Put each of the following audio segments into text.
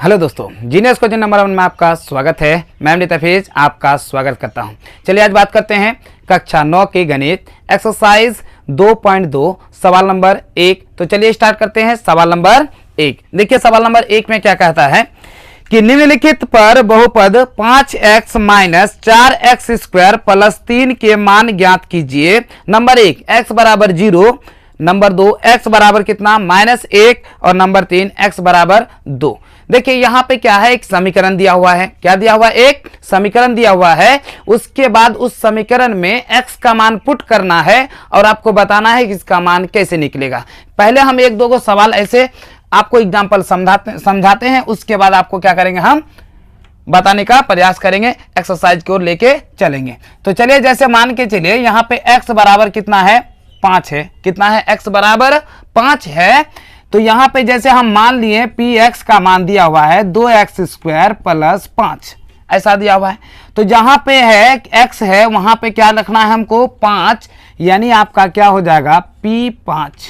Hello दोस्तों, genius question number 1 में आपका स्वागत है। मैं अमृत हफीज आपका स्वागत करता हूं। चलिए आज बात करते हैं कक्षा 9 की गणित एक्सरसाइज 2.2 सवाल नंबर 1। तो चलिए स्टार्ट करते हैं सवाल नंबर 1। देखिए सवाल नंबर 1 में क्या कहता है कि निम्नलिखित पर बहुपद 5x minus 4x square plus 3 के मान ज्ञात कीजिए। नंबर 1 x बराबर 0, नंबर 2 x बराबर कितना -1 और नंबर 3 x बराबर 2। देखिए यहां पे क्या है, एक समीकरण दिया हुआ है। क्या दिया हुआ है? एक समीकरण दिया हुआ है। उसके बाद उस समीकरण में x का मान पुट करना है और आपको बताना है कि इसका मान कैसे निकलेगा। पहले हम एक दो को सवाल ऐसे आपको एग्जाम्पल समझाते हैं, उसके बाद आपको क्या करेंगे, हम बताने का प्रयास करेंगे, एक्सरसाइज की ओर लेके चलेंगे। तो चलिए जैसे मान के चलिए यहाँ पे x बराबर कितना है, 5 है। कितना है? x बराबर 5 है। तो यहां पे जैसे हम मान लिए px का मान दिया हुआ है 2x स्क्वायर प्लस 5, ऐसा दिया हुआ है। तो जहां पे है x है वहां पे क्या रखना है हमको, 5, यानी आपका क्या हो जाएगा p5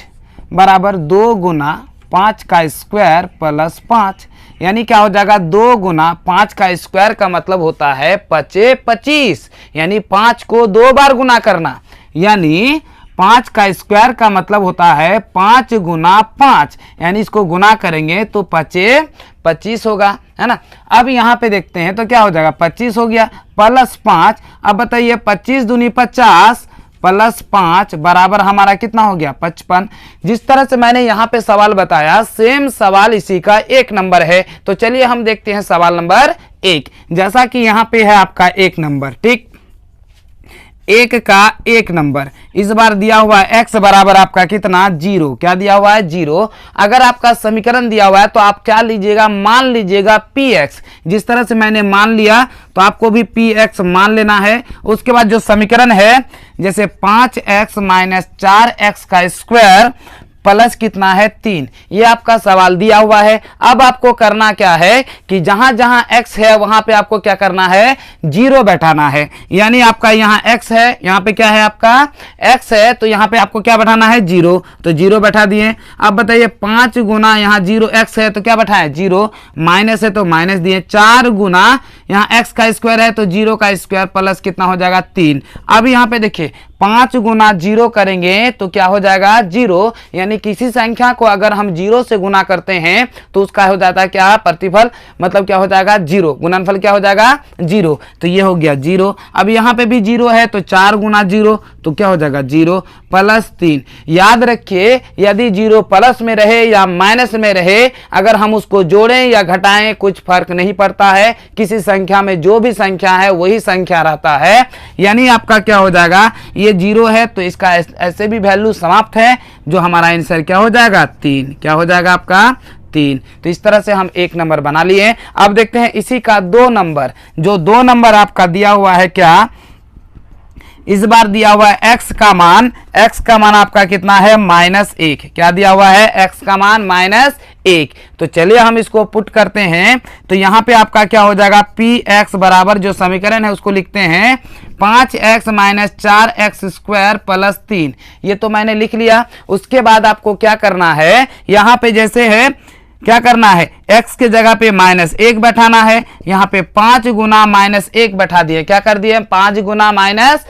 बराबर 2 गुना 5 का स्क्वायर प्लस 5, यानी क्या हो जाएगा 2 गुना 5 का स्क्वायर का मतलब होता है 25, यानी 5 को 2 बार गुना करना, यानी 5 का स्क्वायर का मतलब होता है 5 गुना 5, यानी इसको गुना करेंगे तो 25 होगा, है ना। अब यहाँ पे देखते हैं तो क्या हो जाएगा, 25 हो गया प्लस 5। अब बताइए 25 दूनी 50 प्लस 5 बराबर हमारा कितना हो गया, 55। जिस तरह से मैंने यहाँ पे सवाल बताया सेम सवाल इसी का 1 नंबर है। तो चलिए हम देखते हैं सवाल नंबर 1। जैसा कि यहाँ पे है आपका 1 नंबर, ठीक, 1 का 1 नंबर। इस बार दिया हुआ है x बराबर आपका कितना, 0। क्या दिया हुआ है, 0। अगर आपका समीकरण दिया हुआ है तो आप क्या लीजिएगा, मान लीजिएगा px। जिस तरह से मैंने मान लिया तो आपको भी px मान लेना है। उसके बाद जो समीकरण है जैसे 5x माइनस 4x का स्क्वायर प्लस कितना है, 3, ये आपका सवाल दिया हुआ है। अब आपको करना क्या है कि जहां जहां x है वहां पे आपको क्या करना है, 0 बैठाना है। यानी आपका यहां x है, यहां पे क्या है आपका x है, तो यहां पे आपको क्या बैठाना है, 0। तो 0 बैठा दिए। अब बताइए 5 गुना यहाँ 0x है तो क्या बैठाए, 0, माइनस है तो माइनस दिए। 4 गुना यहाँ x का स्क्वायर है तो 0 का स्क्वायर प्लस कितना हो जाएगा, 3। अब यहाँ पे देखिए 5 गुना 0 करेंगे तो क्या हो जाएगा, 0। यानी किसी संख्या को अगर हम 0 से गुना करते हैं तो उसका हो जाता है क्या, प्रतिफल, मतलब क्या हो जाएगा, 0। गुणनफल क्या हो जाएगा, 0। तो ये हो गया 0। अब यहाँ पे भी 0 है तो 4 गुना 0 तो क्या हो जाएगा, 0 प्लस 3। याद रखिए यदि 0 प्लस में रहे या माइनस में रहे, अगर हम उसको जोड़ें या घटाएं कुछ फर्क नहीं पड़ता है। किसी संख्या में जो भी संख्या है वही संख्या रहता है। यानी आपका क्या हो जाएगा, ये 0 है तो इसका ऐसे भी वैल्यू समाप्त है, जो हमारा आंसर क्या हो जाएगा, 3। क्या हो जाएगा आपका, 3। तो इस तरह से हम 1 नंबर बना लिए। अब देखते हैं इसी का 2 नंबर। जो 2 नंबर आपका दिया हुआ है, क्या इस बार दिया हुआ है x का मान आपका कितना है, -1। क्या दिया हुआ है, x का मान -1। तो चलिए हम इसको पुट करते हैं। तो यहाँ पे आपका क्या हो जाएगा, px बराबर जो समीकरण है उसको लिखते हैं 5x minus 4x square plus 3। ये तो मैंने लिख लिया। उसके बाद आपको क्या करना है, यहाँ पे जैसे है क्या करना है, x के जगह पे -1 बैठाना है। यहाँ पे 5 गुना -1 बैठा दिए। क्या कर दिए, 5 गुना -1,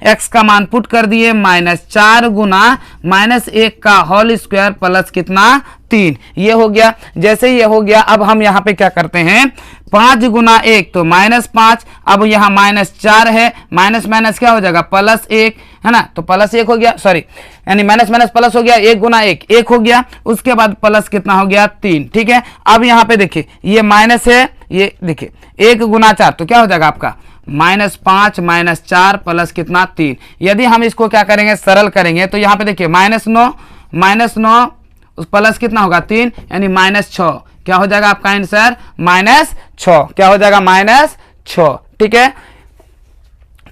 x का मान पुट कर दिए, -4 गुना -1 का होल स्क्वायर प्लस कितना, 3। ये हो गया। जैसे ये हो गया अब हम यहाँ पे क्या करते हैं, 5 गुना 1 तो -5। अब यहाँ -4 है, माइनस माइनस क्या हो जाएगा, +1, है ना। तो +1 हो गया, सॉरी, यानी माइनस माइनस प्लस हो गया, 1 गुना 1 हो गया। उसके बाद प्लस कितना हो गया, 3। ठीक है। अब यहाँ पे देखिए ये माइनस है, ये देखिए 1 गुना 4 तो क्या हो जाएगा आपका, -5 -4 प्लस कितना, 3। यदि हम इसको क्या करेंगे, सरल करेंगे तो यहाँ पे देखिए -9 उस प्लस कितना होगा, 3, यानी -6। क्या हो जाएगा आपका आंसर, -6। क्या हो जाएगा, -6। ठीक है।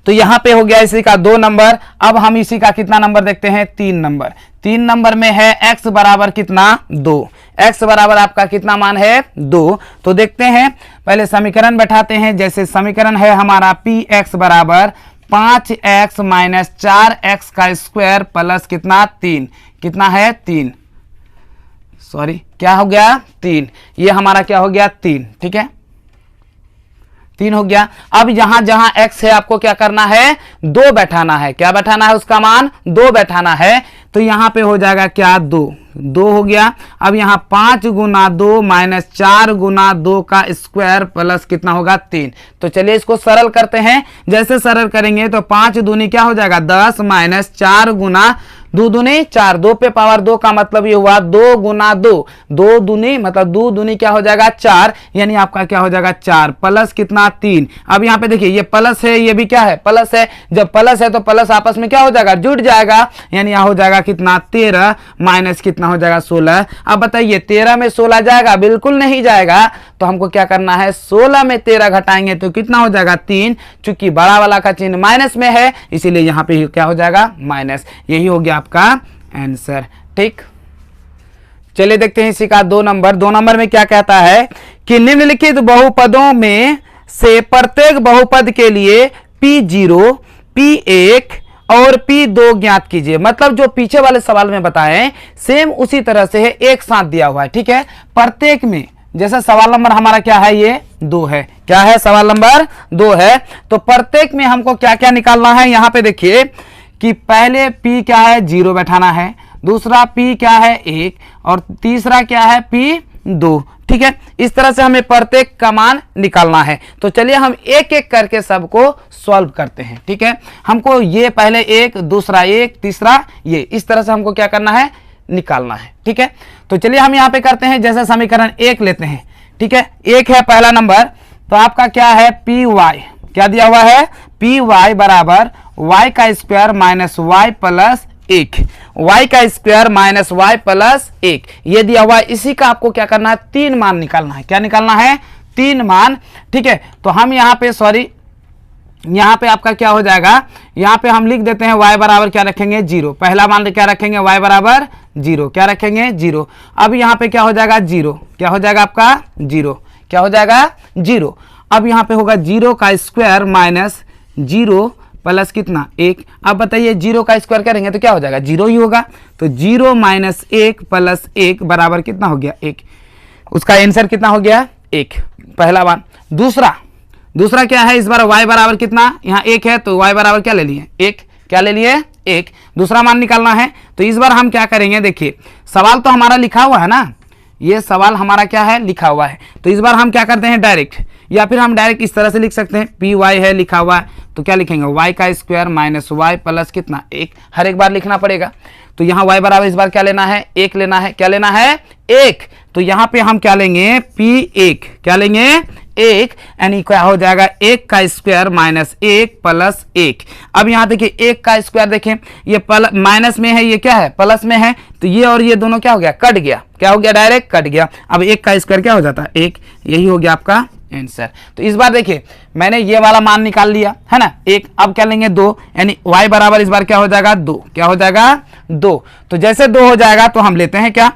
तो यहां पे हो गया इसी का 2 नंबर। अब हम इसी का कितना नंबर देखते हैं, 3 नंबर। 3 नंबर में है x बराबर कितना, 2। x बराबर आपका कितना मान है, 2। तो देखते हैं, पहले समीकरण बैठाते हैं। जैसे समीकरण है हमारा px बराबर 5x माइनस 4x का स्क्वायर प्लस कितना, 3। कितना है, 3। सॉरी क्या हो गया 3, ये हमारा क्या हो गया 3, ठीक है 3 हो गया। अब यहां जहां x है आपको क्या करना है 2 बैठाना है, क्या बैठाना है उसका मान 2 बैठाना है, तो यहां पे हो जाएगा क्या 2 हो गया। अब यहां 5 गुना 2 माइनस 4 गुना 2 का स्क्वायर प्लस कितना होगा 3। तो चलिए इसको सरल करते हैं, जैसे सरल करेंगे तो 5 दूनी क्या हो जाएगा 10 माइनस 4 गुना 2 दूनी 4, 2 पे पावर 2 का मतलब ये हुआ 2 गुना 2, 2 दूनी मतलब 2 दूनी क्या हो जाएगा 4, यानी आपका क्या हो जाएगा 4 प्लस कितना 3। अब यहाँ पे देखिए ये प्लस है, ये भी क्या है प्लस है, जब प्लस है तो प्लस आपस में क्या हो जाएगा जुड़ जाएगा, यानी यहाँ हो जाएगा कितना 13 माइनस कितना हो जाएगा 16। अब बताइए 13 में 16 जाएगा, बिल्कुल नहीं जाएगा, तो हमको क्या करना है 16 में 13 घटाएंगे तो कितना हो जाएगा 3, चूंकि बड़ा वाला का चिन्ह माइनस में है इसीलिए यहाँ पे क्या हो जाएगा माइनस। यही हो गया आपका आंसर, ठीक। चलिए देखते हैं इसी का 2 नंबर। 2 नंबर में क्या कहता है कि निम्नलिखित बहुपदों में से प्रत्येक बहुपद के लिए P0, P1 और P2 ज्ञात कीजिए। मतलब जो पीछे वाले सवाल में बताएं सेम उसी तरह से है, एक साथ दिया हुआ है, ठीक है। प्रत्येक में जैसे सवाल नंबर हमारा क्या है ये 2 है, क्या है सवाल नंबर 2 है, तो प्रत्येक में हमको क्या क्या निकालना है। यहां पे देखिए कि पहले P क्या है 0 बैठाना है, दूसरा P क्या है 1 और तीसरा क्या है P2, ठीक है। इस तरह से हमें प्रत्येक का मान निकालना है। तो चलिए हम एक एक करके सबको सॉल्व करते हैं, ठीक है। हमको ये पहले 1, दूसरा 1, तीसरा ये, इस तरह से हमको क्या करना है निकालना है, ठीक है। तो चलिए हम यहाँ पे करते हैं, जैसे समीकरण 1 लेते हैं, ठीक है। 1 है पहला नंबर, तो आपका क्या है Py, क्या दिया हुआ है Py बराबर y का square minus y plus 1, y का स्क्वायर माइनस y प्लस 1 ये दिया हुआ है। इसी का आपको क्या करना है 3 मान निकालना है, क्या निकालना है 3 मान, ठीक है। तो हम यहाँ पे सॉरी यहाँ पे आपका क्या हो जाएगा, यहाँ पे हम लिख देते हैं y बराबर क्या रखेंगे 0, पहला मान क्या रखेंगे y बराबर 0, क्या रखेंगे 0। अब यहाँ पे क्या हो जाएगा 0, क्या हो जाएगा आपका 0, क्या हो जाएगा 0। अब यहाँ पे होगा 0 का स्क्वायर माइनस 0 प्लस कितना 1। अब बताइए 0 का स्क्वायर करेंगे तो क्या हो जाएगा 0 ही होगा, तो 0 माइनस 1 प्लस 1 बराबर कितना हो गया 1, उसका आंसर कितना हो गया 1, पहला मान। दूसरा क्या है, इस बार y बराबर कितना, यहाँ 1 है तो y बराबर क्या ले लिए 1, क्या ले लिए 1, दूसरा मान निकालना है। तो इस बार हम क्या करेंगे, देखिए सवाल तो हमारा लिखा हुआ है ना, ये सवाल हमारा क्या है लिखा हुआ है, तो इस बार हम क्या करते हैं डायरेक्ट, या फिर हम डायरेक्ट इस तरह से लिख सकते हैं Py है लिखा हुआ है तो क्या लिखेंगे y का स्क्वायर माइनस y प्लस कितना 1, हर एक बार लिखना पड़ेगा। तो यहाँ y बराबर इस बार क्या लेना है 1 लेना है, क्या लेना है 1, तो यहाँ पे हम क्या लेंगे P1, क्या लेंगे 1, यानी क्या हो जाएगा 1 का स्क्वायर माइनस 1 प्लस 1। अब यहाँ देखिए 1 का स्क्वायर देखें ये माइनस में है, ये क्या है प्लस में है, तो ये और ये दोनों क्या हो गया कट गया, क्या हो गया डायरेक्ट कट गया। अब 1 का स्क्वायर क्या हो जाता है 1, यही हो गया आपका आंसर। तो इस बार देखिए मैंने ये वाला मान निकाल लिया है ना 1, अब क्या लेंगे 2, यानी y बराबर इस बार क्या हो जाएगा 2, क्या हो जाएगा 2। तो जैसे 2 हो जाएगा तो हम लेते हैं क्या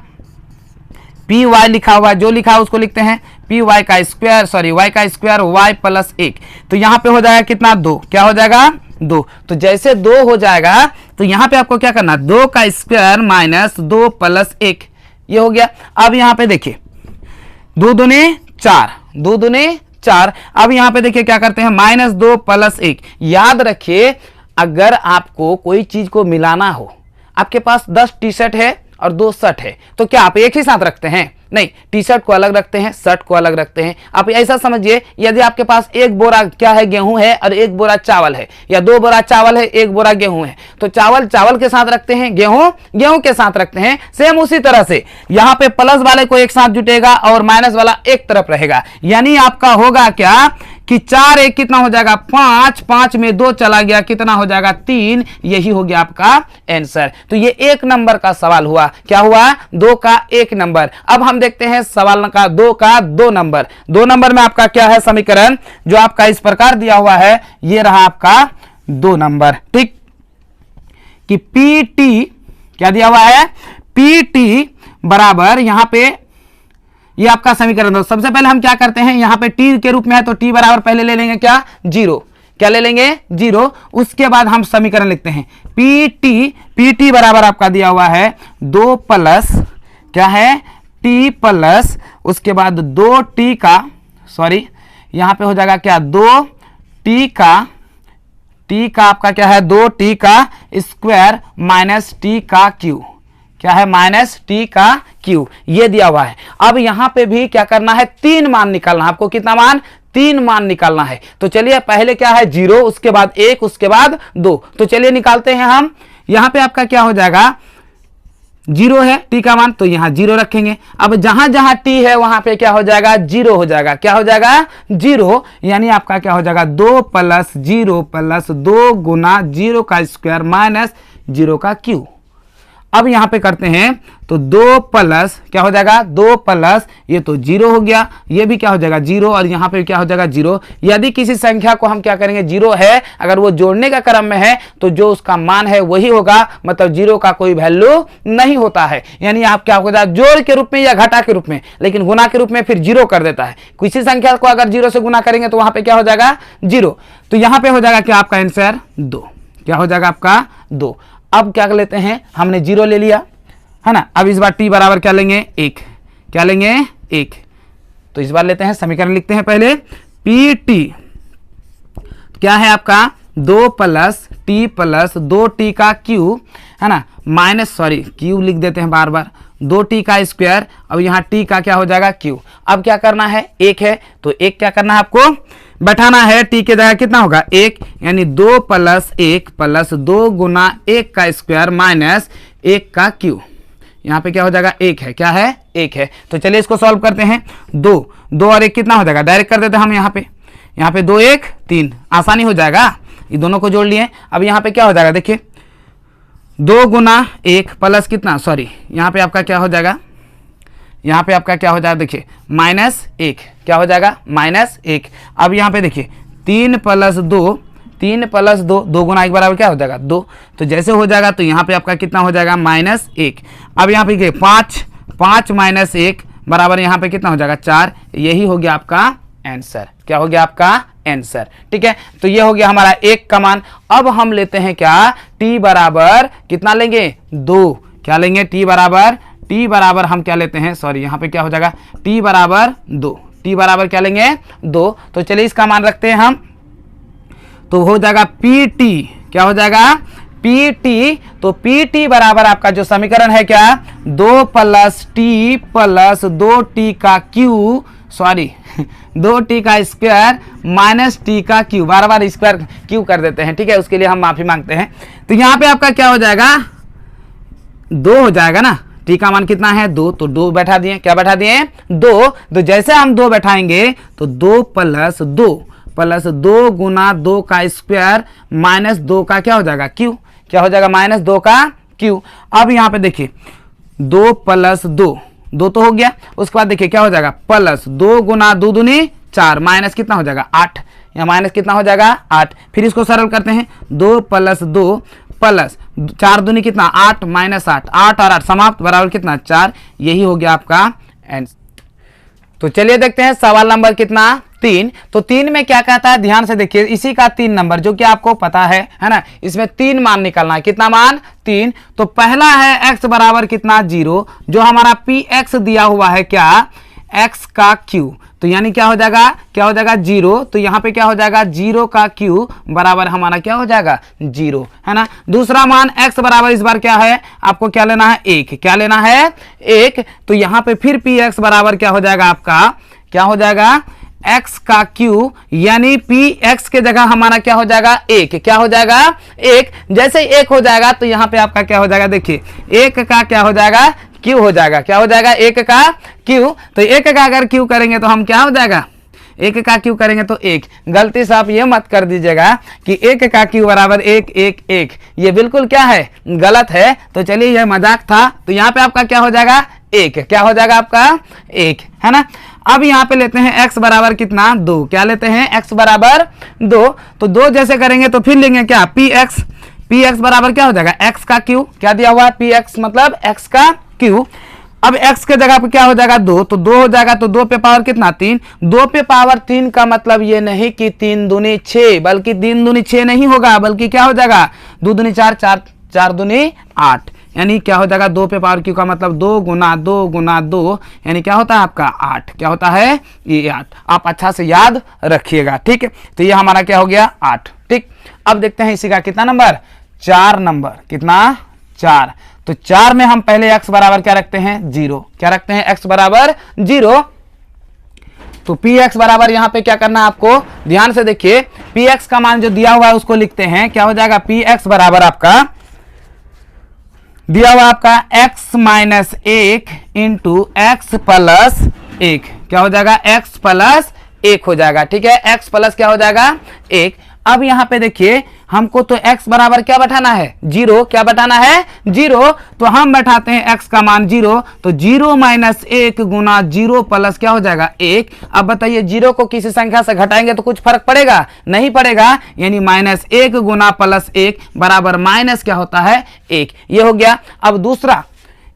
Py लिखा हुआ जो लिखा है उसको लिखते हैं Py का स्क्वायर सॉरी y का स्क्वायर y प्लस 1, तो यहाँ पे हो जाएगा कितना 2, क्या हो जाएगा 2। तो जैसे 2 हो जाएगा तो यहाँ पे आपको क्या करना 2 का स्क्वायर माइनस 2 प्लस 1, ये हो गया। अब यहाँ पे देखिए 2 दूनी 4, 2 दूनी 4। अब यहाँ पे देखिए क्या करते हैं माइनस 2 प्लस 1। याद रखिए अगर आपको कोई चीज को मिलाना हो, आपके पास 10 टी शर्ट है और 2 शर्ट है, तो क्या आप एक ही साथ रखते हैं, नहीं, टी शर्ट को अलग रखते हैं, शर्ट को अलग रखते हैं। आप ऐसा समझिए यदि आपके पास 1 बोरा क्या है गेहूं है और 1 बोरा चावल है, या 2 बोरा चावल है 1 बोरा गेहूं है, तो चावल चावल के साथ रखते हैं, गेहूं गेहूं के साथ रखते हैं। सेम उसी तरह से यहाँ पे प्लस वाले को एक साथ जुटेगा और माइनस वाला एक तरफ रहेगा, यानी आपका होगा क्या कि 4 1 कितना हो जाएगा 5, 5 में 2 चला गया कितना हो जाएगा 3, यही हो गया आपका आंसर। तो ये 1 नंबर का सवाल हुआ, क्या हुआ 2 का 1 नंबर। अब हम देखते हैं सवाल का 2 का 2 नंबर। 2 नंबर में आपका क्या है समीकरण जो आपका इस प्रकार दिया हुआ है, ये रहा आपका 2 नंबर, ठीक। कि PT क्या दिया हुआ है PT बराबर यहाँ पे ये आपका समीकरण दो। सबसे पहले हम क्या करते हैं यहाँ पे t के रूप में है तो t बराबर पहले ले लेंगे क्या 0, क्या ले लेंगे 0। उसके बाद हम समीकरण लिखते हैं PT बराबर आपका दिया हुआ है 2 प्लस क्या है टी प्लस उसके बाद 2t का, सॉरी यहाँ पे हो जाएगा क्या, 2t का आपका क्या है, 2t का स्क्वायर माइनस t का क्यू, क्या है माइनस t का क्यू, ये दिया हुआ है। अब यहाँ पे भी क्या करना है, 3 मान निकालना है आपको, कितना मान, 3 मान निकालना है। तो चलिए पहले क्या है 0, उसके बाद 1, उसके बाद 2, तो चलिए निकालते हैं हम। यहाँ पे आपका क्या हो जाएगा, 0 है t का मान, तो यहाँ 0 रखेंगे। अब जहां जहां t है वहां पे क्या हो जाएगा, 0 हो जाएगा, क्या हो जाएगा 0, यानी आपका क्या हो जाएगा 2 प्लस 0 प्लस 2 गुना 0 का स्क्वायर माइनस 0 का क्यू। अब यहां पे करते हैं तो 2 प्लस क्या हो जाएगा, 2 प्लस ये तो 0 हो गया, ये भी क्या हो जाएगा 0, और यहाँ पे क्या हो जाएगा 0। यदि किसी संख्या को हम क्या करेंगे, 0 है अगर वो जोड़ने का क्रम में है तो जो उसका मान है वही होगा, मतलब 0 का कोई वैल्यू नहीं होता है। यानी आप क्या होगा, जोड़ के रूप में या घटा के रूप में, लेकिन गुना के रूप में फिर 0 कर देता है। किसी संख्या को अगर 0 से गुना करेंगे तो वहां पे क्या हो जाएगा 0। तो यहाँ पे हो जाएगा क्या आपका आंसर 2, क्या हो जाएगा आपका 2। अब क्या कर लेते हैं, हमने 0 ले लिया है ना, अब इस बार t बराबर क्या लेंगे 1, क्या लेंगे 1। तो इस बार लेते हैं, समीकरण लिखते हैं पहले, pt क्या है आपका 2 प्लस t प्लस 2t का क्यू है ना, माइनस, सॉरी क्यू लिख देते हैं बार बार, 2t का स्क्वायर, अब यहाँ t का क्या हो जाएगा क्यू। अब क्या करना है, 1 है तो 1 क्या करना है आपको बैठाना है, t के जगह कितना होगा 1, यानी 2 प्लस 1 प्लस 2 गुना 1 का स्क्वायर माइनस 1 का क्यू। यहाँ पे क्या हो जाएगा 1 है, क्या है 1 है। तो चलिए इसको सॉल्व करते हैं, 2 और 1 कितना हो जाएगा, डायरेक्ट कर देते हैं हम यहाँ पे 2 1 3, आसानी हो जाएगा, ये दोनों को जोड़ लिए। अब यहाँ पे क्या हो जाएगा, देखिए 2 गुना 1 प्लस कितना, सॉरी यहाँ पे आपका क्या हो जाएगा, यहाँ पे आपका क्या हो जाएगा, देखिए माइनस 1, क्या हो जाएगा माइनस 1। अब यहाँ पे देखिए 3 प्लस 2, 3 प्लस 2, 2 गुना 1 बराबर क्या हो जाएगा 2, तो जैसे हो जाएगा तो यहाँ पे आपका कितना हो जाएगा माइनस 1। अब यहाँ पे 5 माइनस 1 बराबर यहाँ पे कितना हो जाएगा 4, यही हो गया आपका आंसर, क्या हो गया आपका आंसर। ठीक है, तो ये हो गया हमारा 1 का मान। अब हम लेते हैं क्या, t बराबर कितना लेंगे 2, क्या लेंगे t बराबर हम क्या लेते हैं, सॉरी यहाँ पे क्या हो जाएगा t बराबर 2, t बराबर क्या लेंगे 2। तो चलिए इसका मान रखते हैं हम, तो हो जाएगा pt, क्या हो जाएगा pt। तो pt बराबर आपका जो समीकरण है क्या, 2 प्लस t प्लस 2t का क्यू, सॉरी 2t का स्क्वायर माइनस t का क्यू, बार बार स्क्वायर क्यू कर देते हैं, ठीक है, उसके लिए हम माफी मांगते हैं। तो यहाँ पे आपका क्या हो जाएगा 2 हो जाएगा ना, t का मान कितना है 2, तो 2 बैठा दिए, क्या बैठा दिए 2। तो जैसे हम 2 बैठाएंगे तो 2 प्लस 2 गुना 2 का स्क्वायर माइनस 2 का क्या हो जाएगा क्यू, क्या हो जाएगा माइनस 2 का क्यू। अब यहाँ पे देखिए 2 प्लस 2 तो हो गया, उसके बाद देखिए क्या हो जाएगा प्लस 2 गुना 2 दूनी 4 माइनस कितना हो जाएगा 8, या माइनस कितना हो जाएगा 8। फिर इसको सरल करते हैं, 2 प्लस 2 प्लस 4 दूनी कितना 8 माइनस 8, 8 और 8 समाप्त बराबर कितना 4, यही हो गया आपका आंसर। तो चलिए देखते हैं सवाल नंबर कितना 3। तो 3 में क्या कहता है, ध्यान से देखिए, इसी का 3 नंबर जो कि आपको पता है ना, इसमें 3 मान निकालना है, कितना मान 3। तो पहला है x बराबर कितना 0, जो हमारा px दिया हुआ है क्या x का q, तो यानी क्या हो जाएगा 0। तो यहाँ पे क्या हो जाएगा 0 का q बराबर हमारा क्या हो जाएगा 0, है ना। दूसरा मान x बराबर इस बार क्या है, आपको क्या लेना है 1, क्या लेना है 1। तो यहाँ पे फिर px बराबर क्या हो जाएगा आपका, क्या हो जाएगा x का q, यानी px के जगह हमारा क्या हो जाएगा 1, क्या हो जाएगा 1। जैसे 1 हो जाएगा तो यहाँ पे आपका क्या हो जाएगा, देखिए 1 का क्या हो जाएगा q हो जाएगा, क्या हो जाएगा 1 का q। तो 1 का अगर q करेंगे तो हम क्या हो जाएगा 1 का q करेंगे तो 1। गलती से आप ये मत कर दीजिएगा कि 1 का q बराबर 1 1 1, ये बिल्कुल क्या है गलत है। तो चलिए ये मजाक था, तो यहाँ पे आपका क्या हो जाएगा 1, क्या हो जाएगा आपका 1, है ना। अब यहाँ पे लेते हैं x बराबर कितना 2, क्या लेते हैं x बराबर 2। तो 2 जैसे करेंगे तो फिर लेंगे क्या px बराबर क्या हो जाएगा x का q, क्या दिया हुआ है px मतलब x का q। अब x के जगह पे क्या हो जाएगा 2, तो 2 हो जाएगा, तो 2 पे पावर कितना 3, 2 पे पावर 3 का मतलब ये नहीं कि 3 दूनी 6, बल्कि 3 दूनी 6 नहीं होगा, बल्कि क्या हो जाएगा 2 दूनी 4 4 4 दूनी 8, यानी क्या हो जाएगा 2 पे पावर क्यू का मतलब 2 गुना 2 गुना 2 यानी क्या होता है आपका 8। क्या होता है ये 8। आप अच्छा से याद रखिएगा, ठीक है। तो ये हमारा क्या हो गया 8, ठीक। अब देखते हैं इसी का कितना नंबर, 4 नंबर। कितना 4। तो 4 में हम पहले x बराबर क्या रखते हैं 0। क्या रखते हैं x बराबर 0। तो px बराबर यहां पे क्या करना है आपको, ध्यान से देखिए, px का मान जो दिया हुआ है उसको लिखते हैं। क्या हो जाएगा px बराबर आपका दिया हुआ आपका x minus 1 into x plus 1। क्या हो जाएगा x प्लस 1 हो जाएगा, ठीक है। x प्लस क्या हो जाएगा 1। अब यहां पे देखिए हमको तो x बराबर क्या बैठाना है 0। क्या बैठाना है 0। तो हम बैठाते हैं x का मान 0। तो 0 माइनस 1 गुना 0 प्लस क्या हो जाएगा 1। अब बताइए 0 को किसी संख्या से घटाएंगे तो कुछ फर्क पड़ेगा, नहीं पड़ेगा। यानी माइनस 1 गुना प्लस 1 बराबर माइनस क्या होता है 1। ये हो गया। अब दूसरा,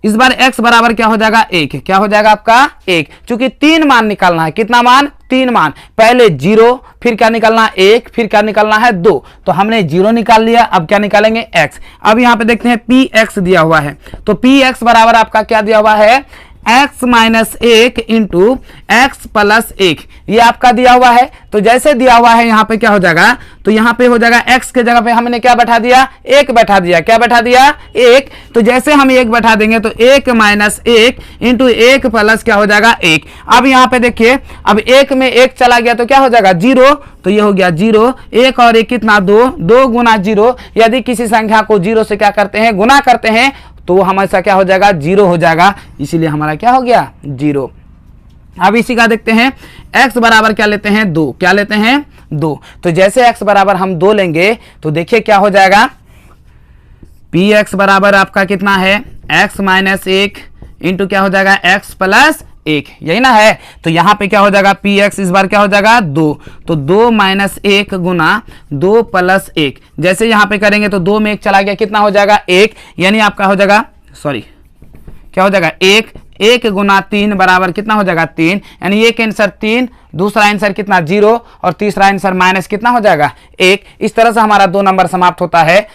इस बार x बराबर क्या हो जाएगा 1। क्या हो जाएगा आपका 1। चूंकि 3 मान निकालना है, कितना मान 3 मान। पहले 0, फिर क्या निकालना है 1, फिर क्या निकालना है 2। तो हमने 0 निकाल लिया, अब क्या निकालेंगे x। अब यहां पे देखते हैं px दिया हुआ है। तो px बराबर आपका क्या दिया हुआ है x minus 1 into x plus 1। ये आपका दिया हुआ है। तो जैसे दिया हुआ है यहाँ पे क्या हो जाएगा, तो यहाँ पे हो जाएगा x के जगह पे हमने क्या बैठा दिया 1 बैठा दिया। क्या बैठा दिया 1। तो जैसे हम 1 बैठा देंगे तो 1 माइनस 1 इंटू 1 प्लस क्या हो जाएगा 1। अब यहाँ पे देखिए, अब 1 में 1 चला गया तो क्या हो जाएगा 0। तो ये हो गया 0। 1 और 1 कितना 2, 2 गुना 0। यदि किसी संख्या को 0 से क्या करते हैं गुना करते हैं तो वो हमेशा क्या हो जाएगा 0 हो जाएगा। इसीलिए हमारा क्या हो गया 0। अब इसी का देखते हैं x बराबर क्या लेते हैं 2। क्या लेते हैं 2। तो जैसे x बराबर हम 2 लेंगे तो देखिए क्या हो जाएगा, px बराबर आपका कितना है x माइनस 1 इंटू क्या हो जाएगा x प्लस 1, यही ना है। तो यहां पे क्या हो जाएगा px इस बार क्या हो जाएगा 2। तो 2 माइनस 1 गुना 2 प्लस 1। जैसे यहां पे करेंगे तो 2 में 1 चला गया, कितना हो जाएगा 1। यानी आपका हो जाएगा क्या हो जाएगा 1 गुना 3 बराबर कितना हो जाएगा 3। यानी एक आंसर 3, दूसरा आंसर कितना 0 और तीसरा आंसर माइनस कितना हो जाएगा 1। इस तरह से हमारा 2 नंबर समाप्त होता है।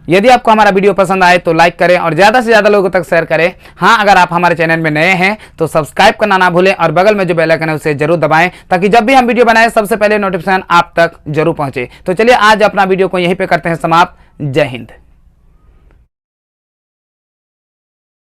यदि आपको हमारा वीडियो पसंद आए तो लाइक करें और ज़्यादा से ज़्यादा लोगों तक शेयर करें। हाँ, अगर आप हमारे चैनल में नए हैं तो सब्सक्राइब करना ना भूलें और बगल में जो बेल आइकन है उसे जरूर दबाएं ताकि जब भी हम वीडियो बनाएं सबसे पहले नोटिफिकेशन आप तक जरूर पहुंचे। तो चलिए आज अपना वीडियो को यहीं पे करते हैं समाप्त। जय हिंद।